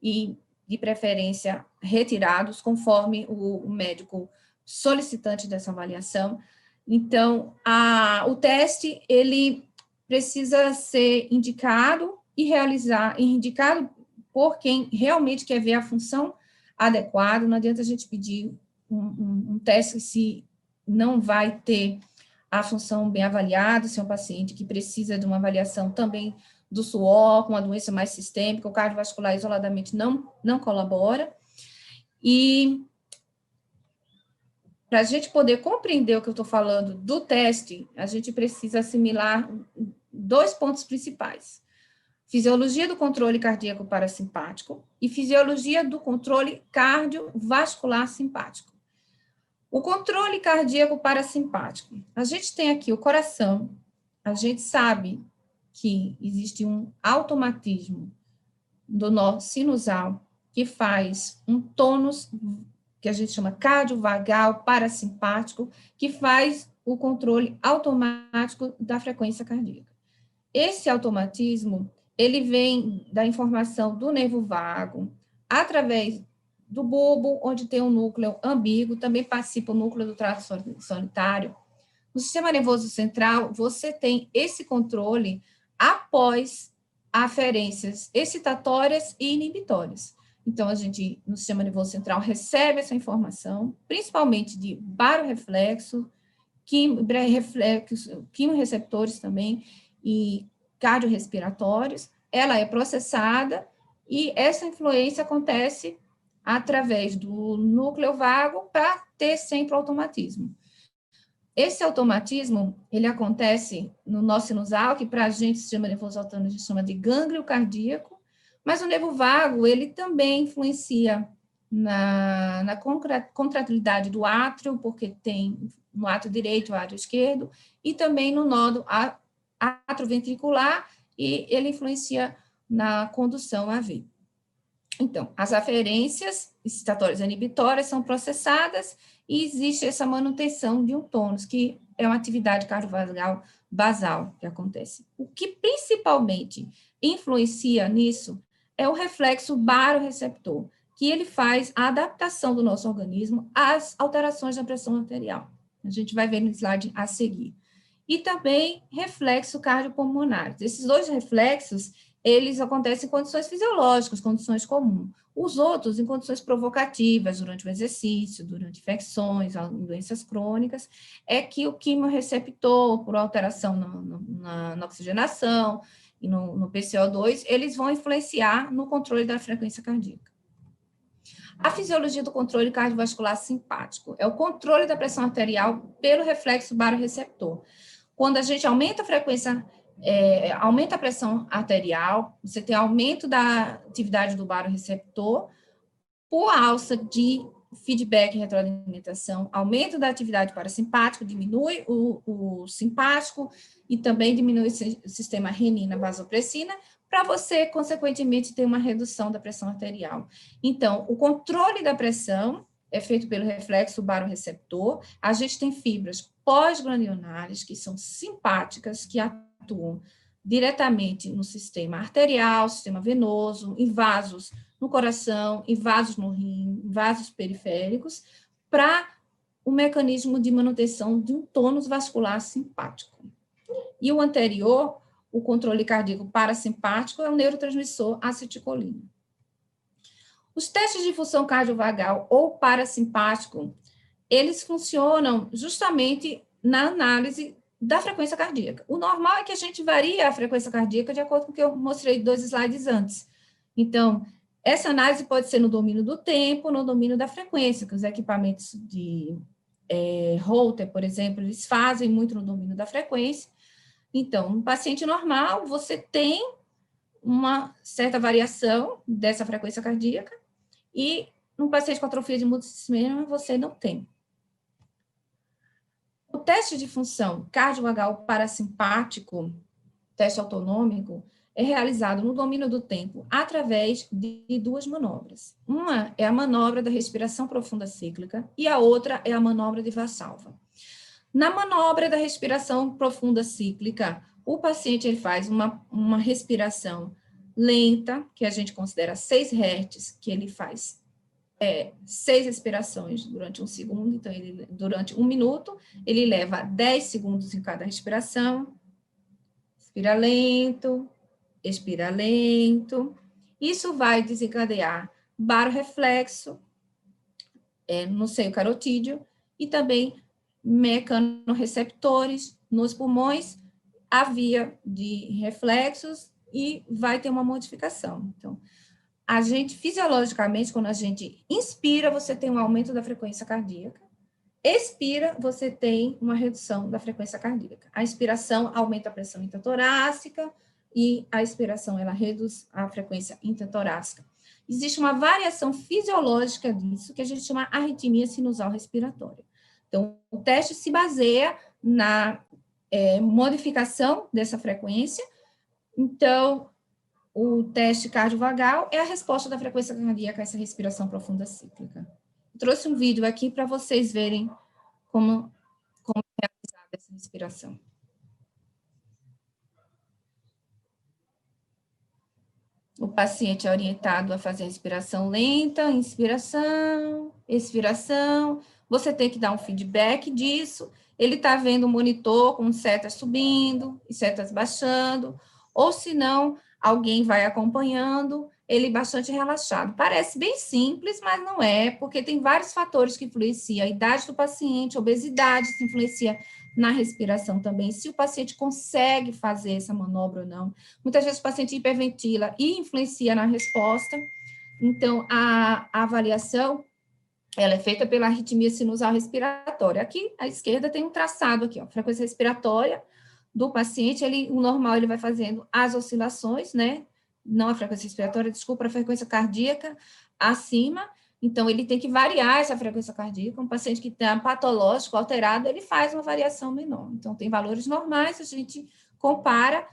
e, de preferência, retirados, conforme o médico solicitante dessa avaliação. Então, o teste, ele precisa ser indicado indicado por quem realmente quer ver a função adequada. Não adianta a gente pedir um teste se não vai ter a função bem avaliada, se é um paciente que precisa de uma avaliação também do suor, com uma doença mais sistêmica, o cardiovascular isoladamente não colabora. E para a gente poder compreender o que eu estou falando do teste, a gente precisa assimilar 2 pontos principais: fisiologia do controle cardíaco parasimpático e fisiologia do controle cardiovascular simpático. O controle cardíaco parasimpático. A gente tem aqui o coração, a gente sabe que existe um automatismo do nó sinusal que faz um tônus que a gente chama cardiovagal parasimpático, que faz o controle automático da frequência cardíaca. Esse automatismo, ele vem da informação do nervo vago, através do bulbo, onde tem um núcleo ambíguo, também participa o núcleo do trato solitário. No sistema nervoso central, você tem esse controle após aferências excitatórias e inibitórias. Então, a gente, no sistema nervoso central, recebe essa informação, principalmente de baroreflexo, quimioreceptores também, e cardiorrespiratórios, ela é processada, e essa influência acontece através do núcleo vago para ter sempre o automatismo. Esse automatismo, ele acontece no nó sinusal, que para a gente, sistema nervoso autônomo, a gente chama de gânglio cardíaco, mas o nervo vago, ele também influencia na contratilidade do átrio, porque tem no átrio direito e o átrio esquerdo, e também no nódo atrioventricular, e ele influencia na condução AV. Então, as aferências excitatórias e inibitórias são processadas e existe essa manutenção de um tônus, que é uma atividade cardiovascular basal que acontece. O que principalmente influencia nisso é o reflexo barorreceptor, que ele faz a adaptação do nosso organismo às alterações da pressão arterial. A gente vai ver no slide a seguir. E também reflexo cardiopulmonar. Esses dois reflexos, eles acontecem em condições fisiológicas, condições comuns. Os outros, em condições provocativas, durante o exercício, durante infecções, em doenças crônicas, é que o quimiorreceptor, por alteração na oxigenação e no PCO2, eles vão influenciar no controle da frequência cardíaca. A fisiologia do controle cardiovascular simpático é o controle da pressão arterial pelo reflexo barorreceptor. Quando a gente aumenta a frequência, aumenta a pressão arterial, você tem aumento da atividade do barorreceptor, por alça de feedback e retroalimentação, aumento da atividade parasimpática, diminui o simpático e também diminui o sistema renina-vasopressina, para você, consequentemente, ter uma redução da pressão arterial. Então, o controle da pressão é feito pelo reflexo barorreceptor. A gente tem fibras pós-granulionares, que são simpáticas, que atuam diretamente no sistema arterial, sistema venoso, em vasos no coração, em vasos no rim, em vasos periféricos, para o mecanismo de manutenção de um tônus vascular simpático. E o anterior, o controle cardíaco parasimpático, é o neurotransmissor acetilcolina. Os testes de função cardiovagal ou parasimpático, eles funcionam justamente na análise da frequência cardíaca. O normal é que a gente varia a frequência cardíaca de acordo com o que eu mostrei 2 slides antes. Então, essa análise pode ser no domínio do tempo, no domínio da frequência, que os equipamentos de Holter, por exemplo, eles fazem muito no domínio da frequência. Então, no paciente normal, você tem uma certa variação dessa frequência cardíaca, e no paciente com atrofia de multissistema, você não tem. O teste de função cardiovagal parasimpático, teste autonômico, é realizado no domínio do tempo através de 2 manobras. Uma é a manobra da respiração profunda cíclica e a outra é a manobra de Valsalva. Na manobra da respiração profunda cíclica, o paciente ele faz uma respiração lenta, que a gente considera 6 Hz, que ele faz 6 respirações durante 1 segundo, então durante 1 minuto, ele leva 10 segundos em cada respiração, respira lento, expira lento. Isso vai desencadear baroreflexo no seio carotídeo e também mecanorreceptores nos pulmões, a via de reflexos, e vai ter uma modificação. Então, a gente, fisiologicamente, quando a gente inspira, você tem um aumento da frequência cardíaca. Expira, você tem uma redução da frequência cardíaca. A inspiração aumenta a pressão intratorácica e a expiração, ela reduz a frequência intratorácica. Existe uma variação fisiológica disso, que a gente chama arritmia sinusal respiratória. Então, o teste se baseia na modificação dessa frequência. Então, o teste cardiovagal é a resposta da frequência cardíaca a essa respiração profunda cíclica. Trouxe um vídeo aqui para vocês verem como realizar essa respiração. O paciente é orientado a fazer respiração lenta, inspiração, expiração. Você tem que dar um feedback disso. Ele está vendo o monitor com setas subindo e setas baixando, ou se não, alguém vai acompanhando, ele bastante relaxado. Parece bem simples, mas não é, porque tem vários fatores que influenciam. A idade do paciente, a obesidade se influencia na respiração também, se o paciente consegue fazer essa manobra ou não. Muitas vezes o paciente hiperventila e influencia na resposta. Então, a avaliação, ela é feita pela arritmia sinusal respiratória. Aqui, à esquerda, tem um traçado aqui, ó, frequência respiratória do paciente, o normal, ele vai fazendo as oscilações, né? Não a frequência respiratória, desculpa, a frequência cardíaca acima. Então, ele tem que variar essa frequência cardíaca. Um paciente que está patológico, alterado, ele faz uma variação menor. Então, tem valores normais, a gente compara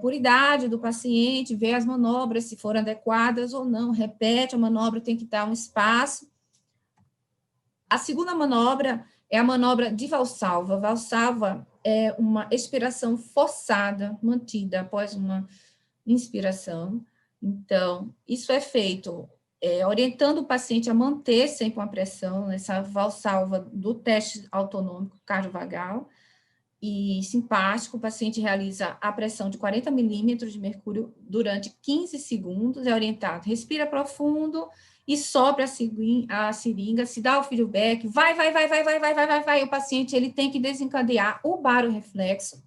por idade do paciente, vê as manobras, se foram adequadas ou não, repete a manobra, tem que dar um espaço. A segunda manobra é a manobra de Valsalva. Valsalva é uma expiração forçada, mantida após uma inspiração. Então, isso é feito orientando o paciente a manter sempre uma pressão, essa Valsalva do teste autonômico cardiovagal e simpático. O paciente realiza a pressão de 40 milímetros de mercúrio durante 15 segundos, é orientado, respira profundo e sopra a seringa, se dá o feedback, vai, o paciente ele tem que desencadear o baroreflexo.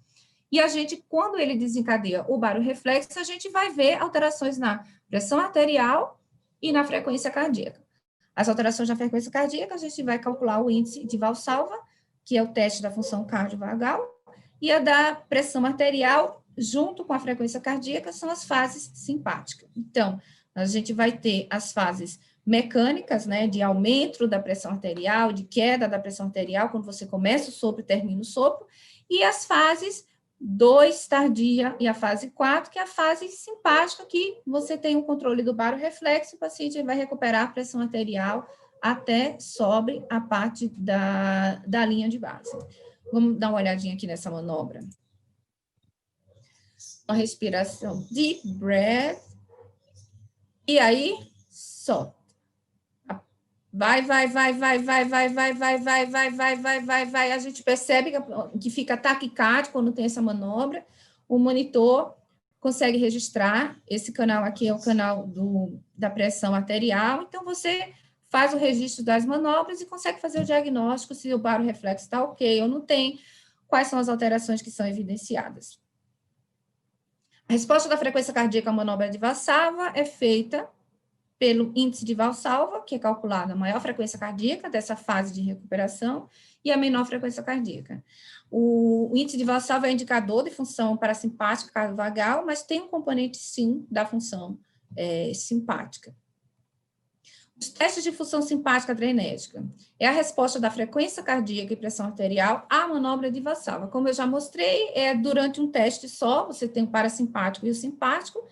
E a gente, quando ele desencadeia o baroreflexo, a gente vai ver alterações na pressão arterial e na frequência cardíaca. As alterações na frequência cardíaca, a gente vai calcular o índice de Valsalva, que é o teste da função cardiovagal, e a da pressão arterial, junto com a frequência cardíaca, são as fases simpáticas. Então, a gente vai ter as fases mecânicas, né, de aumento da pressão arterial, de queda da pressão arterial, quando você começa o sopro e termina o sopro, e as fases 2, tardia, e a fase 4, que é a fase simpática, que você tem o controle do baroreflexo, o paciente vai recuperar a pressão arterial até sobre a parte da linha de base. Vamos dar uma olhadinha aqui nessa manobra. Uma respiração, deep breath, e aí, solta. Vai. A gente percebe que fica taquicárdico quando tem essa manobra. O monitor consegue registrar. Esse canal aqui é o canal da pressão arterial. Então, você faz o registro das manobras e consegue fazer o diagnóstico se o baroreflexo está ok ou não tem, quais são as alterações que são evidenciadas. A resposta da frequência cardíaca à manobra de Valsalva é feita pelo índice de Valsalva, que é calculado a maior frequência cardíaca dessa fase de recuperação e a menor frequência cardíaca. O índice de Valsalva é indicador de função parasimpática cardiovagal, mas tem um componente, sim, da função simpática. Os testes de função simpática adrenética é a resposta da frequência cardíaca e pressão arterial à manobra de Valsalva. Como eu já mostrei, durante um teste só, você tem o parasimpático e o simpático,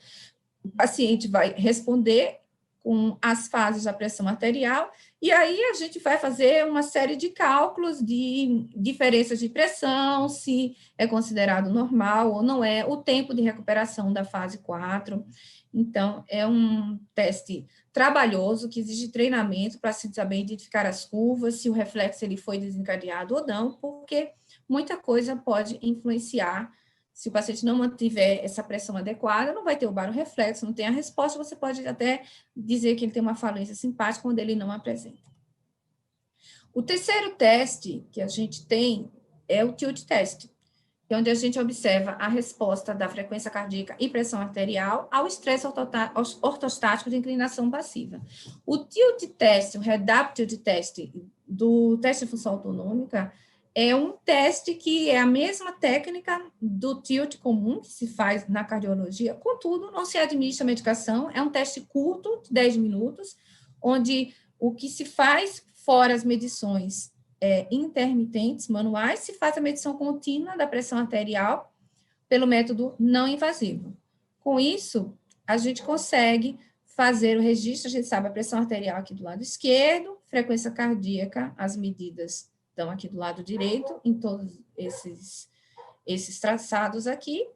o paciente vai responder com as fases da pressão arterial, e aí a gente vai fazer uma série de cálculos de diferenças de pressão, se é considerado normal ou não é, o tempo de recuperação da fase 4. Então, é um teste trabalhoso, que exige treinamento para se saber identificar as curvas, se o reflexo ele foi desencadeado ou não, porque muita coisa pode influenciar. Se o paciente não mantiver essa pressão adequada, não vai ter o baroreflexo, não tem a resposta, você pode até dizer que ele tem uma falência simpática quando ele não apresenta. O terceiro teste que a gente tem é o tilt test, que é onde a gente observa a resposta da frequência cardíaca e pressão arterial ao estresse ortostático de inclinação passiva. O tilt test, o redapt tilt test do teste de função autonômica, é um teste que é a mesma técnica do tilt comum que se faz na cardiologia, contudo, não se administra medicação, é um teste curto, de 10 minutos, onde o que se faz, fora as medições intermitentes, manuais, se faz a medição contínua da pressão arterial pelo método não invasivo. Com isso, a gente consegue fazer o registro, a gente sabe a pressão arterial aqui do lado esquerdo, frequência cardíaca, as medidas estão aqui do lado direito, em todos esses traçados aqui.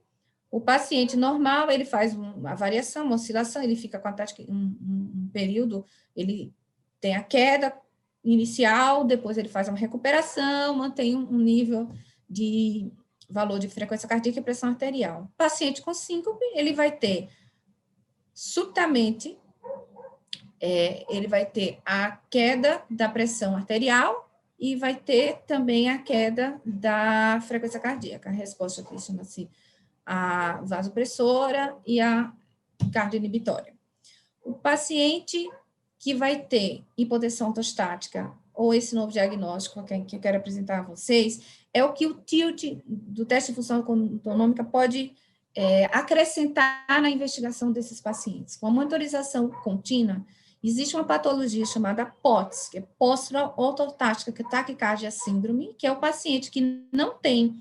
O paciente normal, ele faz uma variação, uma oscilação, ele fica com a tática um período, ele tem a queda inicial, depois ele faz uma recuperação, mantém um nível de valor de frequência cardíaca e pressão arterial. O paciente com síncope, ele vai ter subitamente, ele vai ter a queda da pressão arterial e vai ter também a queda da frequência cardíaca. A resposta aqui chama-se a vasopressora e a cardioinibitória. O paciente que vai ter hipotensão ortostática, ou esse novo diagnóstico que eu quero apresentar a vocês, é o que o tilt do teste de função autonômica pode acrescentar na investigação desses pacientes. Com a monitorização contínua, existe uma patologia chamada POTS, que é pós-ortostática taquicardia síndrome, que é o paciente que não tem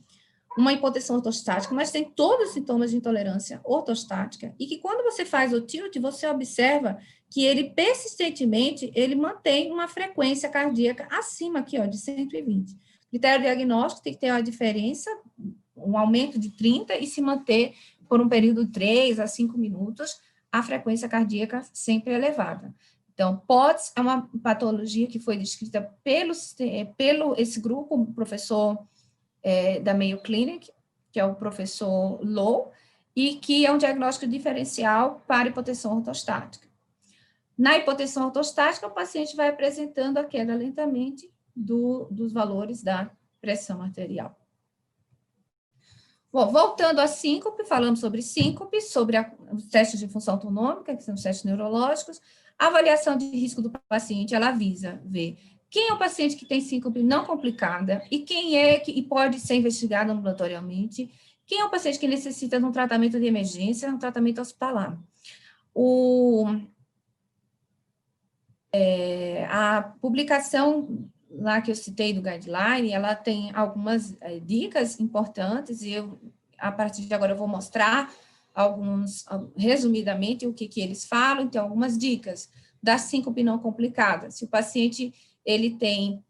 uma hipotensão ortostática, mas tem todos os sintomas de intolerância ortostática, e que quando você faz o tilt, você observa que ele persistentemente, ele mantém uma frequência cardíaca acima aqui, ó, de 120. Critério diagnóstico tem que ter uma diferença, um aumento de 30 e se manter por um período de 3 a 5 minutos, a frequência cardíaca sempre elevada. Então, POTS é uma patologia que foi descrita pelo esse grupo, o professor da Mayo Clinic, que é o professor Low, e que é um diagnóstico diferencial para hipotensão ortostática. Na hipotensão ortostática, o paciente vai apresentando a queda lentamente dos valores da pressão arterial. Bom, voltando à síncope, falamos sobre síncope, sobre os testes de função autonômica, que são os testes neurológicos. A avaliação de risco do paciente, ela visa ver quem é o paciente que tem síncope não complicada e quem é que pode ser investigado ambulatorialmente, quem é o paciente que necessita de um tratamento de emergência, um tratamento hospitalar. A publicação lá que eu citei do guideline, ela tem algumas dicas importantes, e eu, a partir de agora, eu vou mostrar resumidamente, o que eles falam. Então, algumas dicas da síncope não complicada. Se o paciente, ele tem,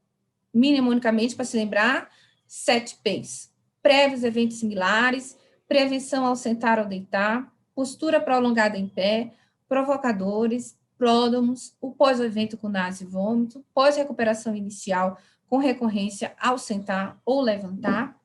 mnemonicamente, para se lembrar, 7 P's: prévios eventos similares, prevenção ao sentar ou deitar, postura prolongada em pé, provocadores, pródromos, o pós-evento com náusea e vômito, pós-recuperação inicial com recorrência ao sentar ou levantar,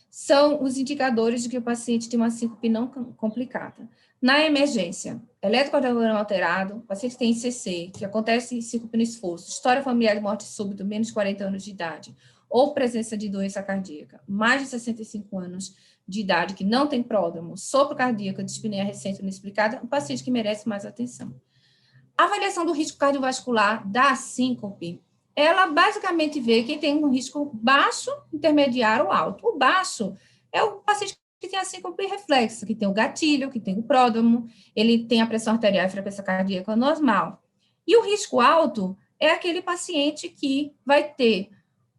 são os indicadores de que o paciente tem uma síncope não complicada. Na emergência, eletrocardiograma alterado, o paciente tem ICC, que acontece síncope no esforço, história familiar de morte súbita, menos de 40 anos de idade, ou presença de doença cardíaca, mais de 65 anos de idade, que não tem pródromo, sopro cardíaco, dispneia recente não explicada, um paciente que merece mais atenção. A avaliação do risco cardiovascular da síncope, ela basicamente vê quem tem um risco baixo, intermediário ou alto. O baixo é o paciente que tem a síncope reflexa, que tem o gatilho, que tem o pródromo, ele tem a pressão arterial e a frequência cardíaca normal. E o risco alto é aquele paciente que vai ter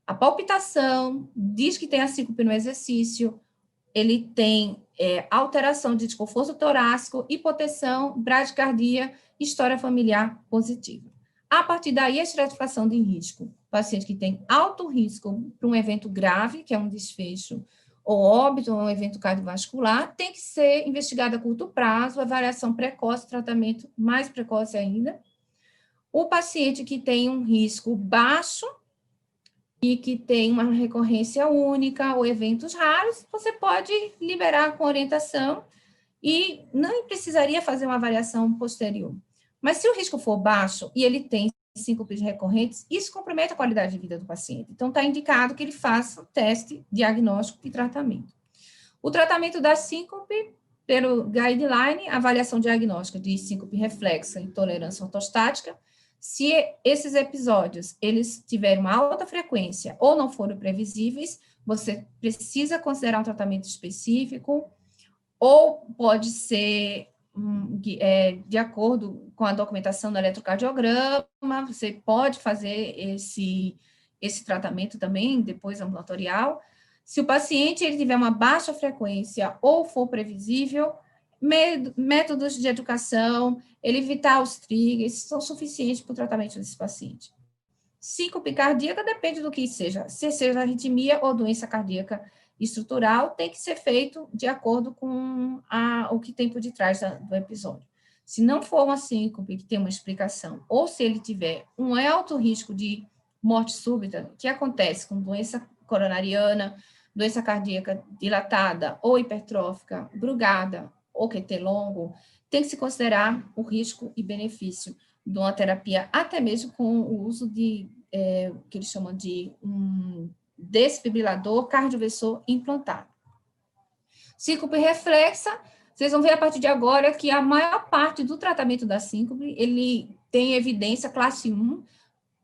a palpitação, diz que tem a síncope no exercício, ele tem alteração de desconforto torácico, hipotensão, bradicardia, história familiar positiva. A partir daí, a estratificação de risco. Paciente que tem alto risco para um evento grave, que é um desfecho ou óbito, ou um evento cardiovascular, tem que ser investigado a curto prazo, avaliação precoce, tratamento mais precoce ainda. O paciente que tem um risco baixo e que tem uma recorrência única ou eventos raros, você pode liberar com orientação e não precisaria fazer uma avaliação posterior. Mas se o risco for baixo e ele tem síncopes recorrentes, isso compromete a qualidade de vida do paciente. Então, está indicado que ele faça teste, diagnóstico e tratamento. O tratamento da síncope, pelo guideline, avaliação diagnóstica de síncope reflexa e intolerância ortostática. Se esses episódios, eles tiverem uma alta frequência ou não foram previsíveis, você precisa considerar um tratamento específico, ou pode ser de acordo com a documentação do eletrocardiograma, você pode fazer esse tratamento também, depois ambulatorial. Se o paciente ele tiver uma baixa frequência ou for previsível, métodos de educação, ele evitar os triggers, são suficientes para o tratamento desse paciente. Síncope cardíaca depende do que seja, se seja arritmia ou doença cardíaca estrutural tem que ser feito de acordo com o que tem por detrás do episódio. Se não for uma síncope que tem uma explicação, ou se ele tiver um alto risco de morte súbita, que acontece com doença coronariana, doença cardíaca dilatada ou hipertrófica, brugada ou QT longo, tem que se considerar o risco e benefício de uma terapia, até mesmo com o uso de, que eles chamam de um desfibrilador cardioversor implantado. Síncope reflexa, vocês vão ver a partir de agora que a maior parte do tratamento da síncope, ele tem evidência classe 1,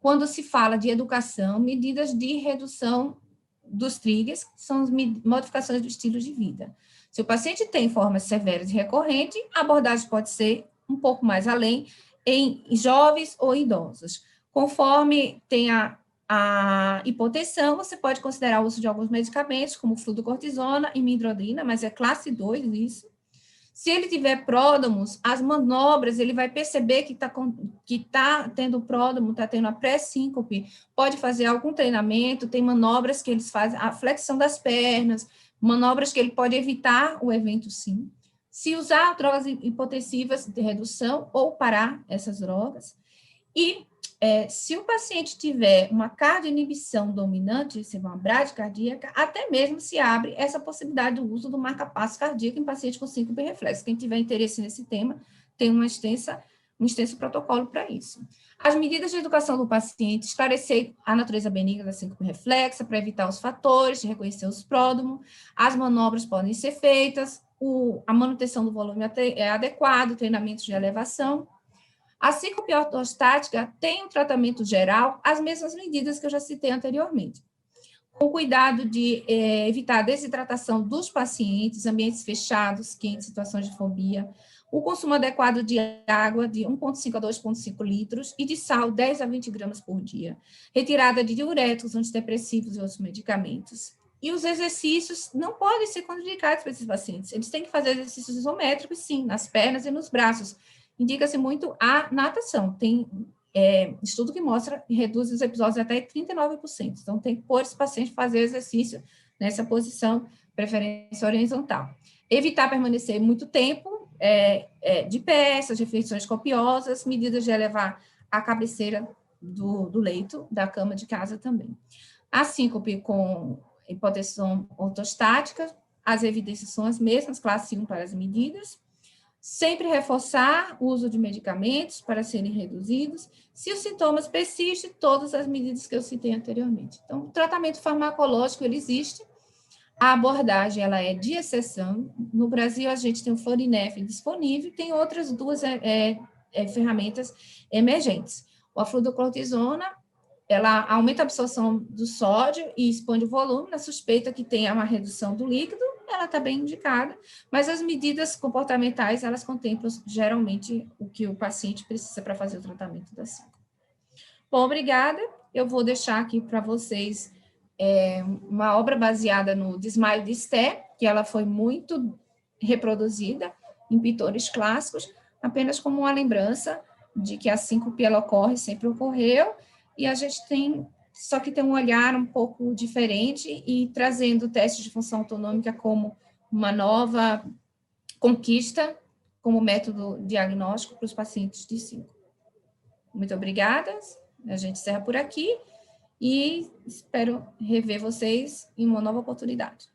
quando se fala de educação, medidas de redução dos triggers, que são as modificações do estilo de vida. Se o paciente tem formas severas e recorrentes, a abordagem pode ser um pouco mais além em jovens ou idosos. Conforme tem a hipotensão, você pode considerar o uso de alguns medicamentos, como fluocortisona e imidrodina, mas é classe 2 isso. Se ele tiver pródromos, as manobras, ele vai perceber que tá tendo pródromo, está tendo a pré-síncope, pode fazer algum treinamento, tem manobras que eles fazem, a flexão das pernas, manobras que ele pode evitar o evento sim. Se usar drogas hipotensivas de redução ou parar essas drogas. E se o paciente tiver uma cardioinibição dominante, se uma bradicardiaca, até mesmo se abre essa possibilidade do uso do marca-passo cardíaco em paciente com síncope reflexa. Quem tiver interesse nesse tema, tem um extenso protocolo para isso. As medidas de educação do paciente, esclarecer a natureza benigna da síncope reflexa, para evitar os fatores, reconhecer os pródromos, as manobras podem ser feitas, a manutenção do volume é adequado, treinamentos de elevação. A síncope ortostática tem um tratamento geral, as mesmas medidas que eu já citei anteriormente. Com cuidado de evitar a desidratação dos pacientes, ambientes fechados, quentes, situações de fobia, o consumo adequado de água de 1,5 a 2,5 litros e de sal 10 a 20 gramas por dia, retirada de diuréticos, antidepressivos e outros medicamentos. E os exercícios não podem ser contraindicados para esses pacientes, eles têm que fazer exercícios isométricos, sim, nas pernas e nos braços. Indica-se muito a natação, tem estudo que mostra que reduz os episódios até 39%, então tem que pôr esse paciente fazer exercício nessa posição, preferência horizontal. Evitar permanecer muito tempo de pé, essas refeições copiosas, medidas de elevar a cabeceira do leito, da cama de casa também. A síncope com hipotensão ortostática, as evidências são as mesmas, classe 1 para as medidas. Sempre reforçar o uso de medicamentos para serem reduzidos. Se os sintomas persistem, todas as medidas que eu citei anteriormente. Então, o tratamento farmacológico, ele existe. A abordagem, ela é de exceção. No Brasil, a gente tem o Florinef disponível, tem outras duas ferramentas emergentes. A fluocortisona, ela aumenta a absorção do sódio e expande o volume, na suspeita que tenha uma redução do líquido, ela está bem indicada, mas as medidas comportamentais, elas contemplam geralmente o que o paciente precisa para fazer o tratamento da síncope. Bom, obrigada. Eu vou deixar aqui para vocês uma obra baseada no Desmaio de Sté, que ela foi muito reproduzida em pintores clássicos, apenas como uma lembrança de que a síncope ela ocorre, sempre ocorreu, e a gente só que tem um olhar um pouco diferente e trazendo testes de função autonômica como uma nova conquista como método diagnóstico para os pacientes de síncope. Muito obrigada, a gente encerra por aqui e espero rever vocês em uma nova oportunidade.